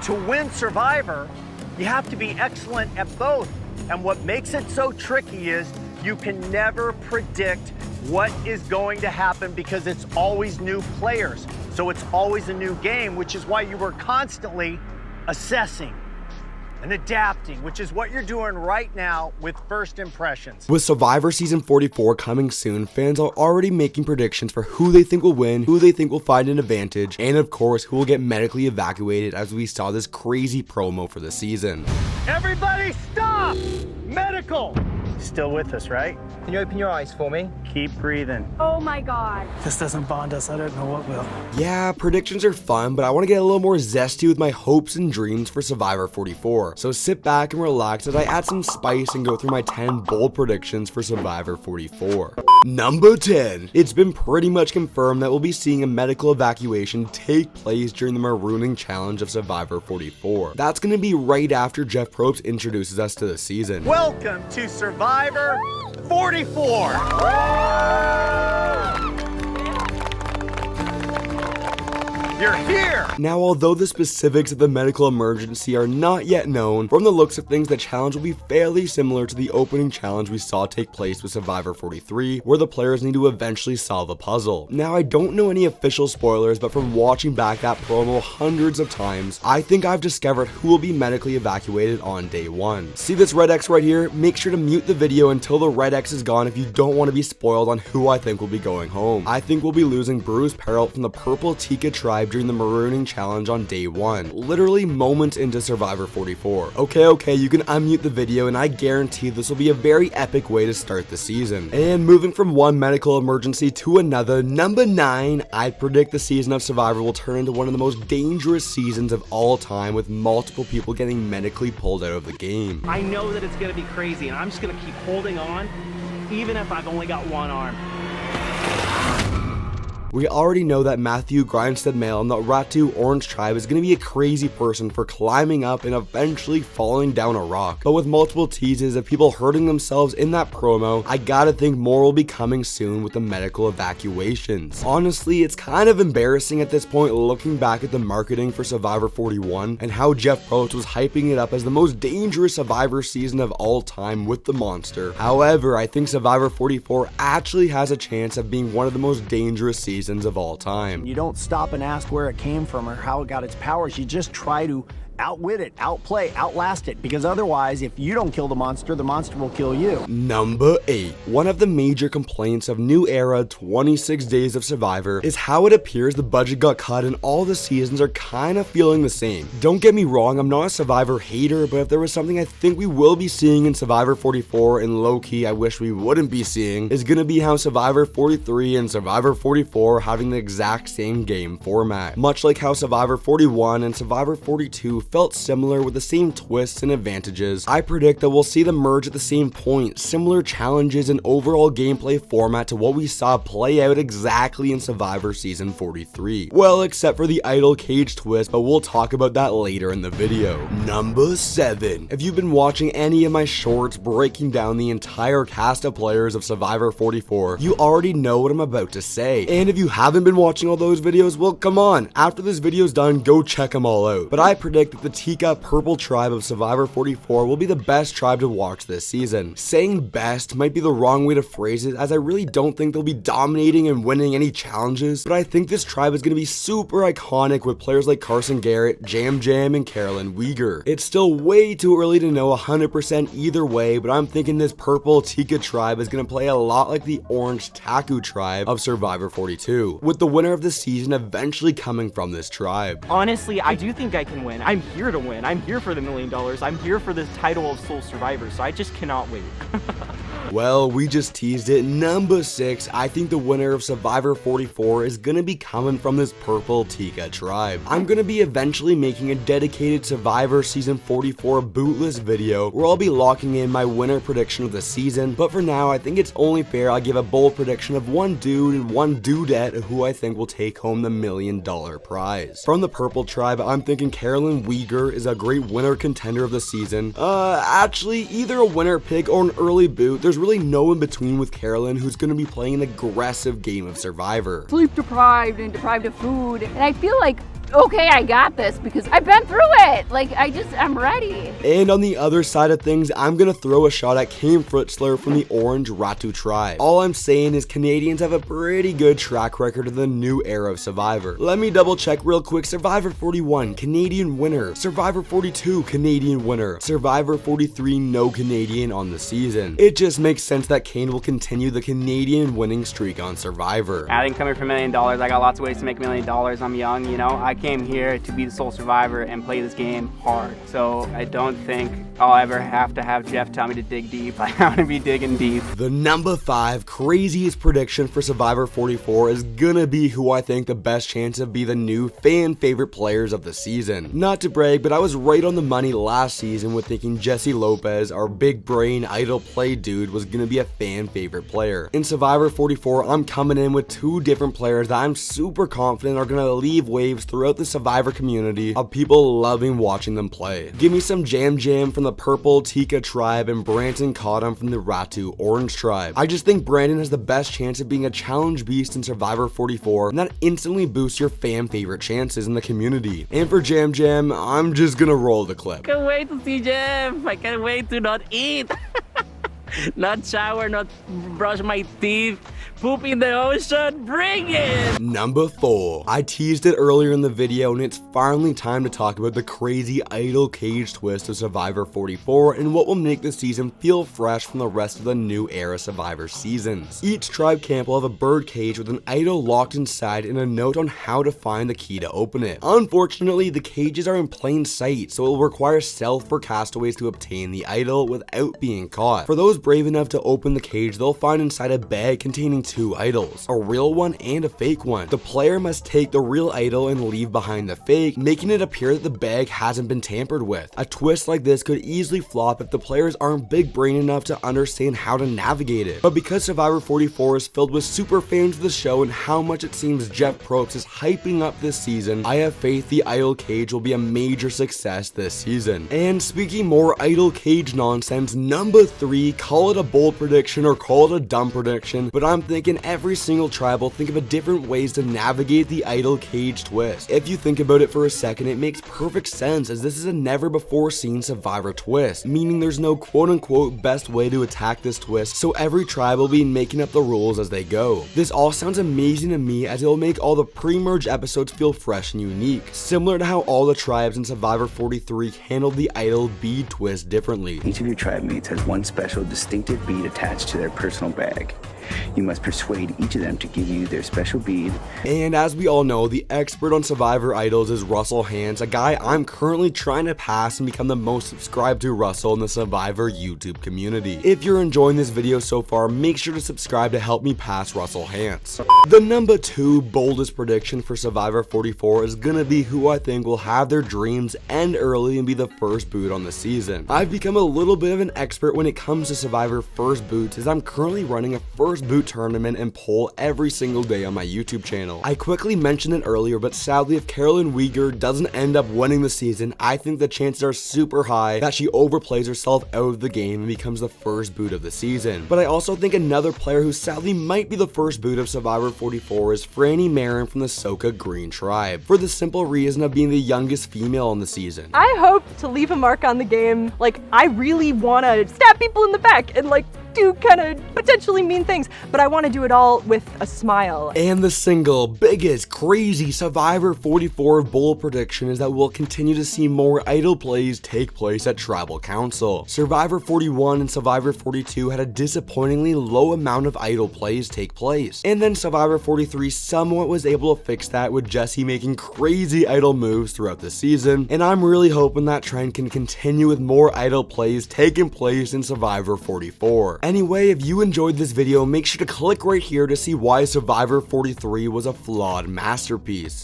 to win Survivor, you have to be excellent at both. And what makes it so tricky is you can never predict what is going to happen because it's always new players. So it's always a new game, which is why you were constantly assessing and adapting, which is what you're doing right now with First Impressions. With Survivor Season 44 coming soon, fans are already making predictions for who they think will win, who they think will find an advantage, and of course, who will get medically evacuated as we saw this crazy promo for the season. Everybody stop! Medical! Still with us, right? Can you open your eyes for me? Keep breathing. Oh my God. This doesn't bond us. I don't know what will. Yeah, predictions are fun, but I want to get a little more zesty with my hopes and dreams for Survivor 44. So sit back and relax as I add some spice and go through my 10 bold predictions for Survivor 44. Number 10. It's been pretty much confirmed that we'll be seeing a medical evacuation take place during the marooning challenge of Survivor 44. That's going to be right after Jeff Probst introduces us to the season. Welcome to Survivor 44. You're here! Now, although the specifics of the medical emergency are not yet known, from the looks of things, the challenge will be fairly similar to the opening challenge we saw take place with Survivor 43, where the players need to eventually solve a puzzle. Now, I don't know any official spoilers, but from watching back that promo hundreds of times, I think I've discovered who will be medically evacuated on day one. See this red X right here? Make sure to mute the video until the red X is gone if you don't want to be spoiled on who I think will be going home. I think we'll be losing Bruce Peralt from the Purple Tika tribe during the marooning challenge on day one, literally moments into Survivor 44. Okay, you can unmute the video and I guarantee this will be a very epic way to start the season. And moving from one medical emergency to another, number 9, I predict the season of Survivor will turn into one of the most dangerous seasons of all time, with multiple people getting medically pulled out of the game. I know that it's gonna be crazy and I'm just gonna keep holding on, even if I've only got one arm. We already know that Matthew Grindstead Male and the Ratu Orange Tribe is going to be a crazy person for climbing up and eventually falling down a rock. But with multiple teases of people hurting themselves in that promo, I gotta think more will be coming soon with the medical evacuations. Honestly, it's kind of embarrassing at this point looking back at the marketing for Survivor 41 and how Jeff Probst was hyping it up as the most dangerous Survivor season of all time with the monster. However, I think Survivor 44 actually has a chance of being one of the most dangerous seasons of all time. You don't stop and ask where it came from or how it got its powers. You just try to outwit it, outplay, outlast it, because otherwise, if you don't kill the monster will kill you. Number 8. One of the major complaints of New Era 26 Days of Survivor is how it appears the budget got cut and all the seasons are kind of feeling the same. Don't get me wrong, I'm not a Survivor hater, but if there was something I think we will be seeing in Survivor 44, and low-key I wish we wouldn't be seeing, is gonna be how Survivor 43 and Survivor 44 are having the exact same game format. Much like how Survivor 41 and Survivor 42 felt similar with the same twists and advantages, I predict that we'll see them merge at the same point, similar challenges and overall gameplay format to what we saw play out exactly in Survivor Season 43. Well, except for the idle cage twist, but we'll talk about that later in the video. Number 7. If you've been watching any of my shorts breaking down the entire cast of players of Survivor 44, you already know what I'm about to say. And if you haven't been watching all those videos, well, come on, after this video's done, go check them all out. But I predict that the Tika Purple tribe of Survivor 44 will be the best tribe to watch this season. Saying best might be the wrong way to phrase it, as I really don't think they'll be dominating and winning any challenges, but I think this tribe is going to be super iconic with players like Carson Garrett, Jam Jam, and Carolyn Weegar. It's still way too early to know 100% either way, but I'm thinking this Purple Tika tribe is going to play a lot like the Orange Taku tribe of Survivor 42, with the winner of the season eventually coming from this tribe. Honestly, I do think I can win. I'm here to win. I'm here for the $1 million. I'm here for this title of Sole Survivor, so I just cannot wait. Well, we just teased it. Number 6, I think the winner of Survivor 44 is gonna be coming from this Purple Tika tribe. I'm gonna be eventually making a dedicated Survivor Season 44 bootless video where I'll be locking in my winner prediction of the season, but for now, I think it's only fair I give a bold prediction of one dude and one dudette who I think will take home the $1 million prize. From the Purple tribe, I'm thinking Carolyn Weegar is a great winner contender of the season. Actually, either a winner pick or an early boot. There's really no in between with Carolyn, who's going to be playing an aggressive game of Survivor. Sleep deprived and deprived of food. And I feel like okay, I got this because I've been through it. Like, I'm ready. And on the other side of things, I'm gonna throw a shot at Kane Fritzler from the Orange Ratu tribe. All I'm saying is Canadians have a pretty good track record in the new era of Survivor. Let me double check real quick. Survivor 41, Canadian winner. Survivor 42, Canadian winner. Survivor 43, no Canadian on the season. It just makes sense that Kane will continue the Canadian winning streak on Survivor. I think coming for $1 million, I got lots of ways to make $1 million. I'm young, you know. I came here to be the sole survivor and play this game hard. So I don't think I'll ever have to have Jeff tell me to dig deep. I want to be digging deep. The number 5 craziest prediction for Survivor 44 is gonna be who I think the best chance of be the new fan favorite players of the season. Not to brag, but I was right on the money last season with thinking Jesse Lopez, our big brain idle play dude, was gonna be a fan favorite player. In Survivor 44, I'm coming in with 2 different players that I'm super confident are gonna leave waves throughout the Survivor community of people loving watching them play. Give me some Jam Jam from the Purple Tika tribe and Branton Cottom from the Ratu Orange tribe. I just think Brandon has the best chance of being a challenge beast in Survivor 44, and that instantly boosts your fan favorite chances in the community. And for Jam Jam, I'm just gonna roll the clip. Can't wait to see Jam. I can't wait to not eat. Not shower, not brush my teeth, poop in the ocean, bring it! Number 4. I teased it earlier in the video, and it's finally time to talk about the crazy idol cage twist of Survivor 44 and what will make the season feel fresh from the rest of the new era Survivor seasons. Each tribe camp will have a bird cage with an idol locked inside and a note on how to find the key to open it. Unfortunately, the cages are in plain sight, so it will require stealth for castaways to obtain the idol without being caught. For those brave enough to open the cage, they'll find inside a bag containing 2 idols, a real one and a fake one. The player must take the real idol and leave behind the fake, making it appear that the bag hasn't been tampered with. A twist like this could easily flop if the players aren't big brain enough to understand how to navigate it. But because Survivor 44 is filled with super fans of the show and how much it seems Jeff Probst is hyping up this season, I have faith the idol cage will be a major success this season. And speaking more idol cage nonsense, number 3, call it a bold prediction or call it a dumb prediction, but I'm thinking every single tribe will think of a different ways to navigate the idol cage twist. If you think about it for a second, it makes perfect sense, as this is a never before seen Survivor twist, meaning there's no quote unquote best way to attack this twist, so every tribe will be making up the rules as they go. This all sounds amazing to me, as it will make all the pre-merge episodes feel fresh and unique, similar to how all the tribes in Survivor 43 handled the idol bead twist differently. Each of your tribe mates has one special distinctive bead attached to their personal bag. You must persuade each of them to give you their special bead. And as we all know, the expert on Survivor idols is Russell Hans, a guy I'm currently trying to pass and become the most subscribed to Russell in the Survivor YouTube community. If you're enjoying this video so far, make sure to subscribe to help me pass Russell Hans. The number 2 boldest prediction for Survivor 44 is gonna be who I think will have their dreams end early and be the first boot on the season. I've become a little bit of an expert when it comes to Survivor first boots, as I'm currently running a first boot tournament and poll every single day on my YouTube channel. I quickly mentioned it earlier, but sadly if Carolyn Uyghur doesn't end up winning the season, I think the chances are super high that she overplays herself out of the game and becomes the first boot of the season. But I also think another player who sadly might be the first boot of Survivor 44 is Franny Marin from the Soka Green tribe, for the simple reason of being the youngest female on the season. I hope to leave a mark on the game. Like, I really want to stab people in the back and like do kind of potentially mean things, but I want to do it all with a smile. And the single biggest crazy Survivor 44 bold prediction is that we'll continue to see more idol plays take place at Tribal Council. Survivor 41 and Survivor 42 had a disappointingly low amount of idol plays take place, and then Survivor 43 somewhat was able to fix that with Jesse making crazy idol moves throughout the season, and I'm really hoping that trend can continue with more idol plays taking place in Survivor 44. Anyway, if you enjoyed this video, make sure to click right here to see why Survivor 43 was a flawed masterpiece.